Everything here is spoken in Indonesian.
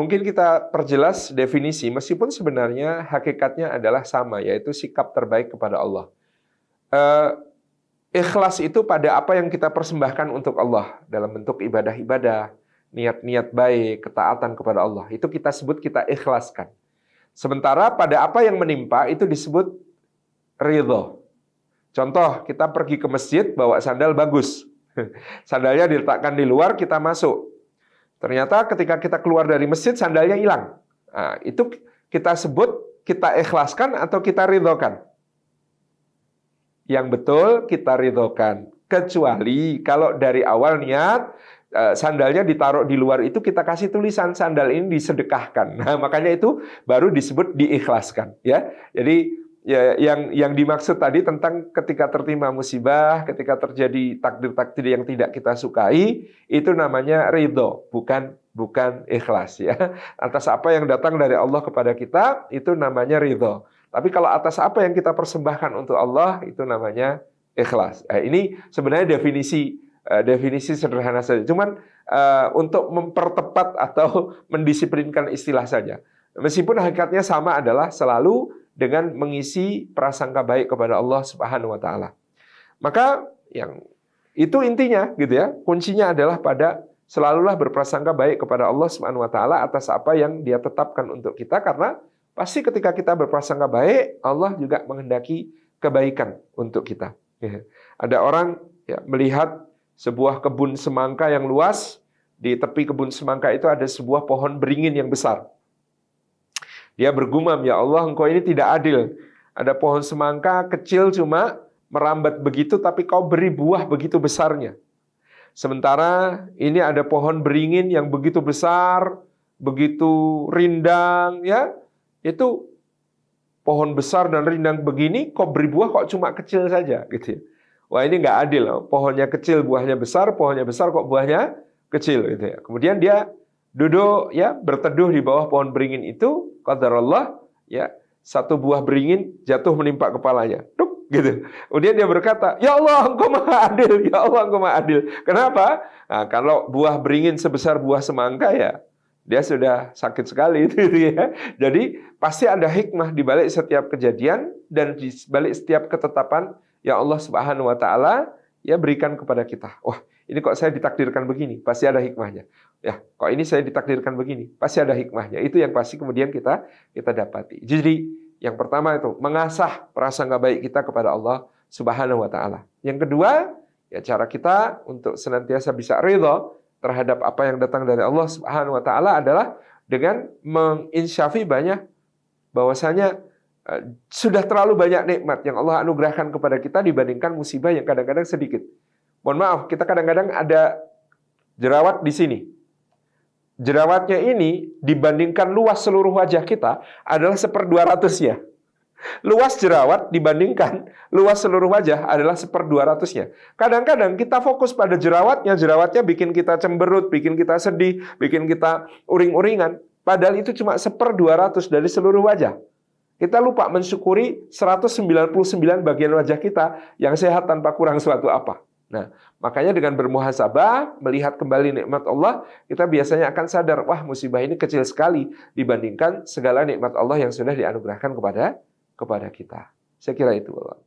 mungkin kita perjelas definisi, meskipun sebenarnya hakikatnya adalah sama, yaitu sikap terbaik kepada Allah. Ikhlas itu pada apa yang kita persembahkan untuk Allah, dalam bentuk ibadah-ibadah, niat-niat baik, ketaatan kepada Allah. Itu kita sebut kita ikhlaskan. Sementara pada apa yang menimpa, itu disebut ridho. Contoh, kita pergi ke masjid, bawa sandal bagus. Sandalnya diletakkan di luar, kita masuk. Ternyata ketika kita keluar dari masjid, sandalnya hilang. Nah, itu kita sebut kita ikhlaskan atau kita ridhokan. Yang betul kita ridhokan. Kecuali kalau dari awal niat, sandalnya ditaruh di luar itu kita kasih tulisan sandal ini disedekahkan. Nah, makanya itu baru disebut diikhlaskan. Ya, jadi ya, yang dimaksud tadi tentang ketika tertimpa musibah, ketika terjadi takdir-takdir yang tidak kita sukai, itu namanya ridho, bukan ikhlas ya. Atas apa yang datang dari Allah kepada kita, itu namanya ridho. Tapi kalau atas apa yang kita persembahkan untuk Allah, itu namanya ikhlas. Ini sebenarnya definisi sederhana saja. Cuman untuk mempertepat atau mendisiplinkan istilah saja. Meskipun hakikatnya sama adalah selalu dengan mengisi prasangka baik kepada Allah Subhanahu wa taala. Maka yang itu intinya gitu ya. Kuncinya adalah pada selalulah berprasangka baik kepada Allah Subhanahu wa taala atas apa yang Dia tetapkan untuk kita, karena pasti ketika kita berprasangka baik, Allah juga menghendaki kebaikan untuk kita. Ya. Ada orang ya, melihat sebuah kebun semangka yang luas, di tepi kebun semangka itu ada sebuah pohon beringin yang besar. Dia bergumam, ya Allah, Engkau ini tidak adil. Ada pohon semangka kecil cuma merambat begitu, tapi Kau beri buah begitu besarnya. Sementara ini ada pohon beringin yang begitu besar, begitu rindang, ya. Itu pohon besar dan rindang begini, Kau beri buah kok cuma kecil saja, gitu ya. Wah, ini nggak adil. Pohonnya kecil, buahnya besar, pohonnya besar kok buahnya kecil, gitu ya. Kemudian dia duduk ya berteduh di bawah pohon beringin itu, qadarullah ya, satu buah beringin jatuh menimpa kepalanya. Duk gitu. Kemudian dia berkata, "Ya Allah, Engkau Maha Adil. Ya Allah, Engkau Maha Adil." Kenapa? Nah, kalau buah beringin sebesar buah semangka ya, dia sudah sakit sekali itu ya. Jadi pasti ada hikmah di balik setiap kejadian dan di balik setiap ketetapan yang Allah Subhanahu wa taala ya berikan kepada kita. Wah, ini kok saya ditakdirkan begini, pasti ada hikmahnya. Ya, kok ini saya ditakdirkan begini, pasti ada hikmahnya. Itu yang pasti kemudian kita dapati. Jadi, yang pertama itu mengasah prasangka baik kita kepada Allah Subhanahu wa taala. Yang kedua, ya cara kita untuk senantiasa bisa ridha terhadap apa yang datang dari Allah Subhanahu wa taala adalah dengan menginsyafi banyak bahwasanya sudah terlalu banyak nikmat yang Allah anugerahkan kepada kita dibandingkan musibah yang kadang-kadang sedikit. Mohon maaf, kita kadang-kadang ada jerawat di sini. Jerawatnya ini dibandingkan luas seluruh wajah kita adalah 1/200-nya. Luas jerawat dibandingkan luas seluruh wajah adalah 1/200-nya. Kadang-kadang kita fokus pada jerawatnya bikin kita cemberut, bikin kita sedih, bikin kita uring-uringan. Padahal itu cuma 1/200 dari seluruh wajah. Kita lupa mensyukuri 199 bagian wajah kita yang sehat tanpa kurang suatu apa. Nah, makanya dengan bermuhasabah, melihat kembali nikmat Allah, kita biasanya akan sadar, wah musibah ini kecil sekali dibandingkan segala nikmat Allah yang sudah dianugerahkan kepada kita. Saya kira itu Allah.